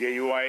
JUI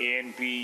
ANP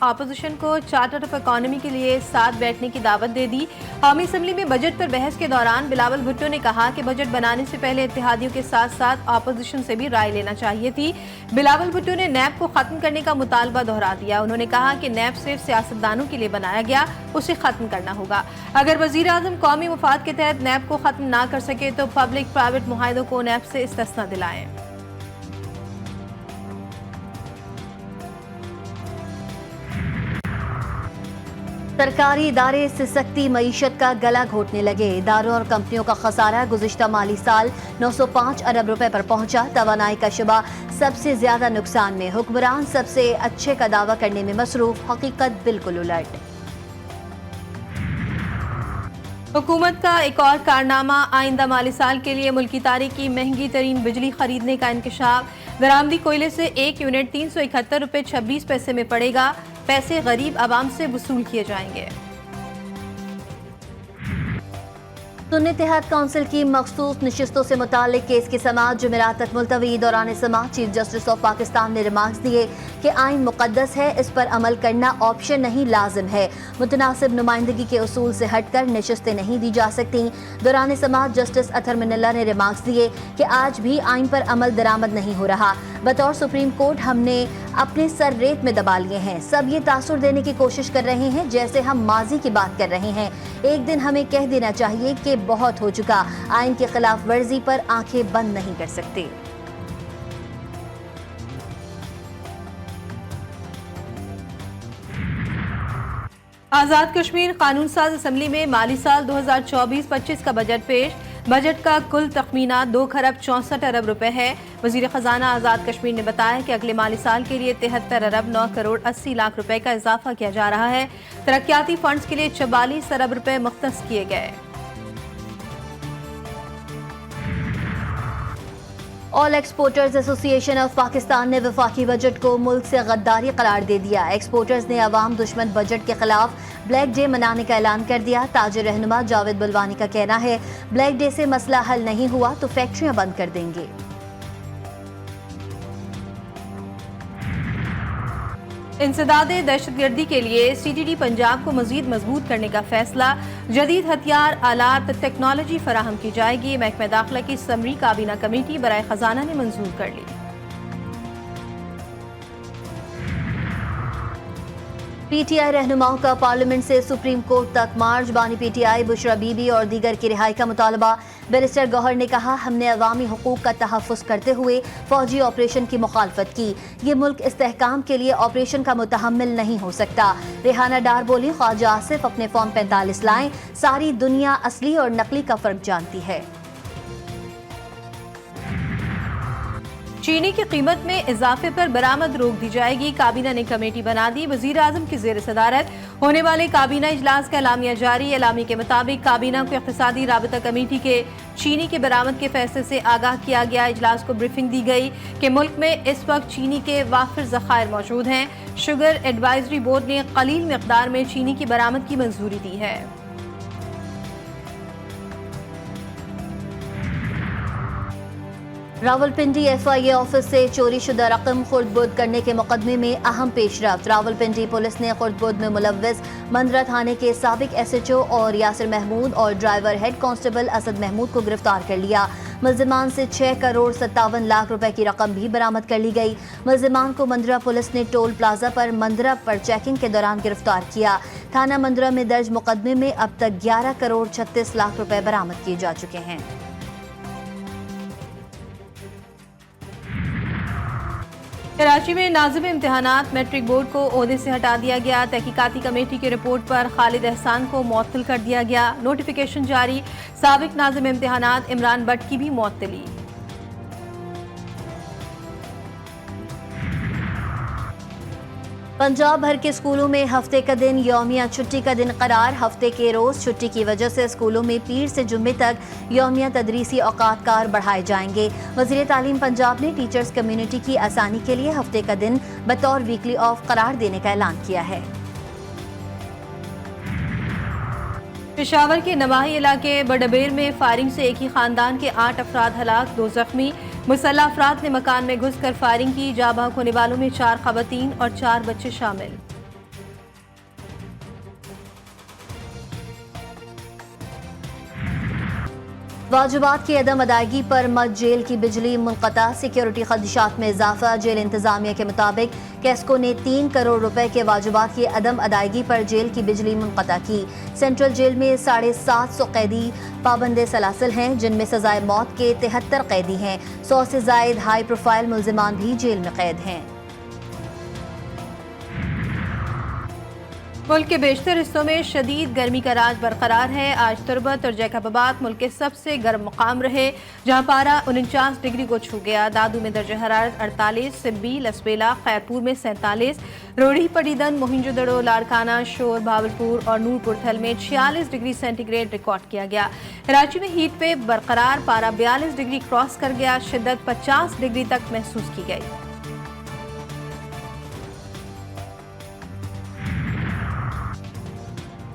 opposition کو charter of economy کے لیے ساتھ بیٹھنے کی دعوت دے دی۔ قومی اسمبلی میں بجٹ پر بحث کے دوران بلاول بھٹو نے کہا کہ بجٹ بنانے سے پہلے اتحادیوں کے ساتھ ساتھ اپوزیشن سے بھی رائے لینا چاہیے تھی۔ بلاول بھٹو نے نیب کو ختم کرنے کا مطالبہ دہرا دیا۔ انہوں نے کہا کہ نیب صرف سیاستدانوں کے لیے بنایا گیا، اسے ختم کرنا ہوگا۔ اگر وزیر اعظم قومی مفاد کے تحت نیب کو ختم نہ کر سکے تو پبلک پرائیویٹ معاہدوں کو نیب سے استثنا دلائیں۔ سرکاری ادارے سے سستی معیشت کا گلا گھونٹنے لگے۔ اداروں اور کمپنیوں کا خسارہ گزشتہ مالی سال 905 ارب روپے پر پہنچا۔ توانائی کا شعبہ سب سے زیادہ نقصان میں، حکمران سب سے اچھے کا دعویٰ کرنے میں مصروف، حقیقت بالکل الٹ۔ حکومت کا ایک اور کارنامہ، آئندہ مالی سال کے لیے ملکی تاریخ کی مہنگی ترین بجلی خریدنے کا انکشاف۔ درآمدی کوئلے سے ایک یونٹ 371 روپے 26 پیسے میں پڑے گا۔ پیسے غریب عوام سے وصول کیے جائیں گے۔ سنی اتحاد کونسل کی مخصوص نشستوں سے متعلق کیس کی سماعت جمعرات تک ملتوی۔ دوران سماعت چیف جسٹس آف پاکستان نے ریمارکس دیے کہ آئین مقدس ہے، اس پر عمل کرنا آپشن نہیں، لازم ہے۔ متناسب نمائندگی کے اصول سے ہٹ کر نشستیں نہیں دی جا سکتی۔ دوران سماعت جسٹس اطہر من اللہ نے ریمارکس دیے کہ آج بھی آئین پر عمل درآمد نہیں ہو رہا۔ بطور سپریم کورٹ ہم نے اپنے سر ریت میں دبا لیے ہیں۔ سب یہ تاثر دینے کی کوشش کر رہے ہیں جیسے ہم ماضی کی بات کر رہے ہیں۔ ایک دن ہمیں کہہ دینا چاہیے کہ بہت ہو چکا، آئین کی خلاف ورزی پر آنکھیں بند نہیں کر سکتے۔ آزاد کشمیر قانون ساز اسمبلی میں مالی سال 2024-25 کا بجٹ پیش۔ بجٹ کا کل تخمینہ 2 کھرب 64 ارب روپے ہے۔ وزیر خزانہ آزاد کشمیر نے بتایا کہ اگلے مالی سال کے لیے 73 ارب 9 کروڑ 80 لاکھ روپے کا اضافہ کیا جا رہا ہے۔ ترقیاتی فنڈز کے لیے 44 ارب روپے مختص کیے گئے۔ آل ایکسپورٹرز ایسوسی ایشن آف پاکستان نے وفاقی بجٹ کو ملک سے غداری قرار دے دیا۔ ایکسپورٹرز نے عوام دشمن بجٹ کے خلاف بلیک ڈے منانے کا اعلان کر دیا۔ تاجر رہنما جاوید بلوانی کا کہنا ہے بلیک ڈے سے مسئلہ حل نہیں ہوا تو فیکٹریاں بند کر دیں گے۔ انسداد دہشت گردی کے لیے سی ٹی ڈی پنجاب کو مزید مضبوط کرنے کا فیصلہ۔ جدید ہتھیار، آلات، ٹیکنالوجی فراہم کی جائے گی۔ محکمہ داخلہ کی سمری کابینہ کمیٹی برائے خزانہ نے منظور کر لی۔ پی ٹی آئی رہنماؤں کا پارلیمنٹ سے سپریم کورٹ تک مارچ۔ بانی P T I Bushra be be اور دیگر کی رہائی کا مطالبہ۔ بیرسٹر گوہر نے کہا ہم نے عوامی حقوق کا تحفظ کرتے ہوئے فوجی آپریشن کی مخالفت کی۔ یہ ملک استحکام کے لیے آپریشن کا متحمل نہیں ہو سکتا۔ ریحانہ ڈار بولی خواجہ آصف اپنے فارم 45 لائیں، ساری دنیا اصلی اور نقلی کا فرق جانتی ہے۔ چینی کی قیمت میں اضافے پر برآمد روک دی جائے گی۔ کابینہ نے کمیٹی بنا دی۔ وزیر اعظم کی زیر صدارت ہونے والے کابینہ اجلاس کا اعلامیہ جاری۔ اعلامیہ کے مطابق کابینہ کو اقتصادی رابطہ کمیٹی کے چینی کے برآمد کے فیصلے سے آگاہ کیا گیا۔ اجلاس کو بریفنگ دی گئی کہ ملک میں اس وقت چینی کے وافر ذخائر موجود ہیں۔ شوگر ایڈوائزری بورڈ نے قلیل مقدار میں چینی کی برآمد کی منظوری دی ہے۔ Rawalpindi F I A office سے چوری شدہ رقم خرد برد کرنے کے مقدمے میں اہم پیش رفت۔ راولپنڈی پولیس نے خرد برد میں ملوث مندرہ تھانے کے سابق ایس ایچ او اور یاسر محمود اور driver head constable Asad Mahmood کو گرفتار کر لیا۔ ملزمان سے 6 کروڑ 57 لاکھ روپے کی رقم بھی برآمد کر لی گئی۔ ملزمان کو مندرہ پولیس نے ٹول پلازہ پر مندرہ پر چیکنگ کے دوران گرفتار کیا۔ تھانہ مندرہ میں درج مقدمے میں اب تک 11 کروڑ 36 لاکھ روپے برآمد کیے جا چکے ہیں۔ کراچی میں ناظم امتحانات میٹرک بورڈ کو عہدے سے ہٹا دیا گیا۔ تحقیقاتی کمیٹی کی رپورٹ پر خالد احسان کو معطل کر دیا گیا۔ نوٹیفیکیشن جاری۔ سابق ناظم امتحانات عمران بٹ کی بھی معطلی۔ پنجاب بھر کے اسکولوں میں ہفتے کا دن یومیہ چھٹی کا دن قرار۔ ہفتے کے روز چھٹی کی وجہ سے اسکولوں میں پیر سے جمعے تک یومیہ تدریسی اوقات کار بڑھائے جائیں گے۔ وزیر تعلیم پنجاب نے ٹیچرز کمیونٹی کی آسانی کے لیے ہفتے کا دن بطور ویکلی آف قرار دینے کا اعلان کیا ہے۔ پشاور کے نواحی علاقے بڈبیر میں فائرنگ سے ایک ہی خاندان کے 8 افراد ہلاک، 2 زخمی۔ مسلح افراد نے مکان میں گھس کر فائرنگ کی، جاں بحق ہونے والوں میں 4 خواتین اور 4 بچے شامل۔ واجبات کی عدم ادائیگی پر مد جیل کی بجلی منقطع، سیکیورٹی خدشات میں اضافہ۔ جیل انتظامیہ کے مطابق کیسکو نے 3 کروڑ روپے کے واجبات کی عدم ادائیگی پر جیل کی بجلی منقطع کی۔ سینٹرل جیل میں 750 قیدی پابند سلاسل ہیں، جن میں سزائے موت کے 73 قیدی ہیں۔ 100 سے زائد ہائی پروفائل ملزمان بھی جیل میں قید ہیں۔ ملک کے بیشتر حصوں میں شدید گرمی کا راج برقرار ہے۔ آج تربت اور جیکب آباد ملک کے سب سے گرم مقام رہے، جہاں پارہ 49 ڈگری کو چھو گیا۔ دادو میں درجہ حرارت 48، سبی، لسبیلا، خیرپور میں 47، روڑی پٹیدن، موہنجو دڑو، لاڑکانہ، شور، بھاولپور اور نورپور تھل میں 46 ڈگری سینٹی گریڈ ریکارڈ کیا گیا۔ کراچی میں ہیٹ ویو برقرار، پارہ 42 ڈگری کراس کر گیا، شدت 50 ڈگری تک محسوس کی گئی۔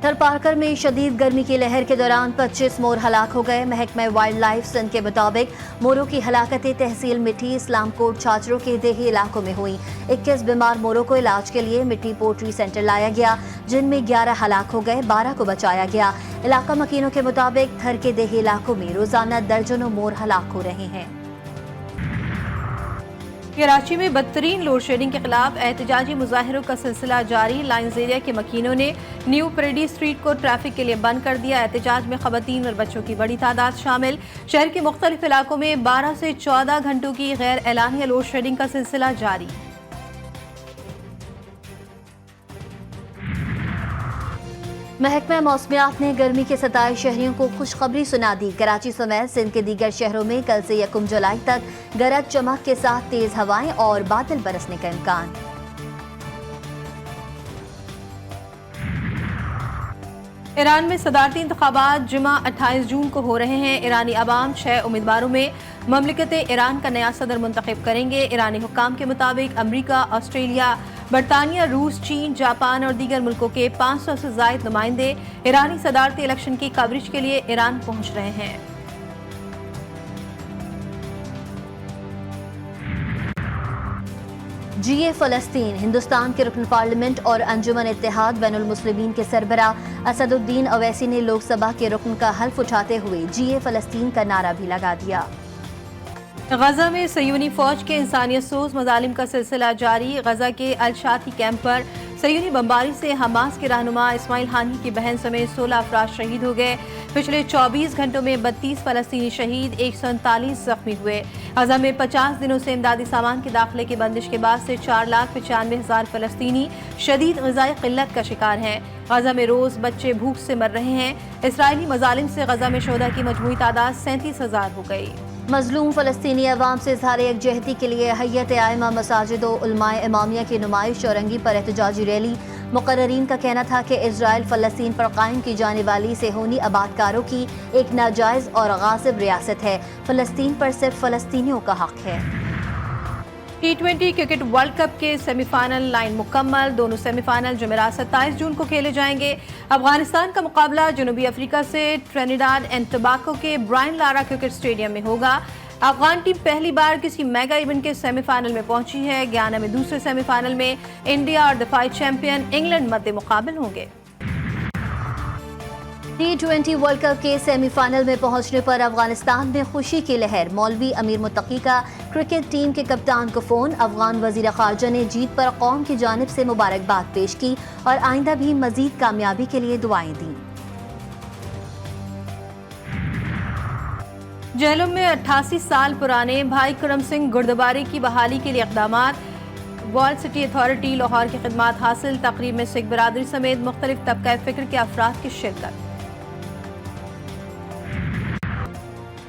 تھر پارکر میں شدید گرمی کی لہر کے دوران 25 مور ہلاک ہو گئے۔ محکمہ وائلڈ لائف سندھ کے مطابق موروں کی ہلاکتیں تحصیل مٹھی، اسلام کوٹ، چھاچروں کے دیہی علاقوں میں ہوئیں۔ 21 بیمار موروں کو علاج کے لیے مٹھی پوٹری سینٹر لایا گیا، جن میں 11 ہلاک ہو گئے، 12 کو بچایا گیا۔ علاقہ مکینوں کے مطابق تھر کے دیہی علاقوں میں روزانہ درجنوں مور ہلاک ہو رہے ہیں۔ کراچی میں بدترین لوڈ شیڈنگ کے خلاف احتجاجی مظاہروں کا سلسلہ جاری۔ لائنز ایریا کے مکینوں نے نیو پریڈی اسٹریٹ کو ٹریفک کے لیے بند کر دیا۔ احتجاج میں خواتین اور بچوں کی بڑی تعداد شامل۔ شہر کے مختلف علاقوں میں 12 سے 14 گھنٹوں کی غیر اعلانیہ لوڈ شیڈنگ کا سلسلہ جاری۔ محکمہ موسمیات نے گرمی کے ستائے شہریوں کو خوشخبری سنا دی۔ کراچی سمیت سندھ کے دیگر شہروں میں کل سے 1 جولائی تک گرج چمک کے ساتھ تیز ہوائیں اور بادل برسنے کا امکان۔ ایران میں صدارتی انتخابات جمعہ 28 جون کو ہو رہے ہیں۔ ایرانی عوام 6 امیدواروں میں مملکت ایران کا نیا صدر منتخب کریں گے۔ ایرانی حکام کے مطابق امریکہ، آسٹریلیا، برطانیہ، روس، چین، جاپان اور دیگر ملکوں کے 500 سے زائد نمائندے ایرانی صدارتی الیکشن کی کوریج کے لیے ایران پہنچ رہے ہیں۔ جی اے فلسطین ہندوستان کے رکن پارلیمنٹ اور انجمن اتحاد بین المسلمین کے سربراہ اسد الدین اویسی نے لوک سبھا کے رکن کا حلف اٹھاتے ہوئے جی اے فلسطین کا نعرہ بھی لگا دیا۔ غزہ میں صہیونی فوج کے انسانیت سوز مظالم کا سلسلہ جاری۔ غزہ کے الشاتی کیمپ پر صہیونی بمباری سے حماس کے رہنما اسماعیل ہانی کی بہن سمیت 16 افراد شہید ہو گئے۔ پچھلے 24 گھنٹوں میں 32 فلسطینی شہید، 139 زخمی ہوئے۔ غزہ میں 50 دنوں سے امدادی سامان کے داخلے کی بندش کے بعد سے 4,95,000 فلسطینی شدید غذائی قلت کا شکار ہیں۔ غزہ میں روز بچے بھوک سے مر رہے ہیں۔ اسرائیلی مظالم سے غزہ میں شہداء کی مجموعی تعداد 37,000 ہو گئی۔ مظلوم فلسطینی عوام سے اظہار یکجہتی کے لیے ہیئت ائمہ مساجد و علماء امامیہ کی نمائش چورنگی پر احتجاجی ریلی۔ مقررین کا کہنا تھا کہ اسرائیل فلسطین پر قائم کی جانے والی صہیونی آبادکاروں کی ایک ناجائز اور غاصب ریاست ہے۔ فلسطین پر صرف فلسطینیوں کا حق ہے۔ T20 کرکٹ ورلڈ کپ کے سیمی فائنل لائن مکمل۔ دونوں سیمی فائنل جمعرات 27 جون کو کھیلے جائیں گے۔ افغانستان کا مقابلہ جنوبی افریقہ سے ٹرینیڈاڈ اینڈ ٹوباگو کے برائن لارا کرکٹ اسٹیڈیم میں ہوگا۔ افغان ٹیم پہلی بار کسی میگا ایونٹ کے سیمی فائنل میں پہنچی ہے۔ گیانا میں دوسرے سیمی فائنل میں انڈیا اور دفاعی چیمپئن انگلینڈ مد مقابل ہوں گے۔ T20 ورلڈ کپ کے سیمی فائنل میں پہنچنے پر افغانستان میں خوشی کی لہر۔ مولوی امیر متقی کا کرکٹ ٹیم کے کپتان کو فون۔ افغان وزیر خارجہ نے جیت پر قوم کی جانب سے مبارکباد پیش کی اور آئندہ بھی مزید کامیابی کے لیے دعائیں دیں۔ جہلم میں 88 سال پرانے بھائی کرم سنگھ گردوارے کی بحالی کے لیے اقدامات۔ ورلڈ سٹی اتھارٹی لاہور کی خدمات حاصل۔ تقریب میں سکھ برادری سمیت مختلف طبقہ فکر کے افراد کی شرکت۔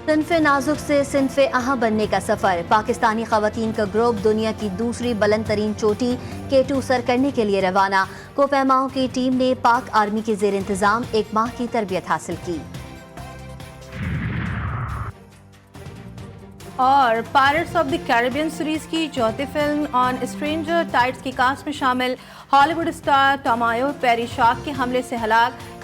صنف نازک سے صنف اہم بننے کا سفر۔ پاکستانی خواتین کا گروپ دنیا کی دوسری بلند ترین چوٹی K2 سر کرنے کے لیے روانہ۔ کوپیماؤں کی ٹیم نے پاک آرمی کے زیر انتظام 1 ماہ کی تربیت حاصل کی۔ اور پائرٹس آف دی کیریبین سیریز کی چوتھی فلم آن اسٹرینجر ٹائڈز کی کاسٹ میں شامل ہالی ووڈ اسٹار ٹامایو پیری شارک کے حملے سے ہلاک۔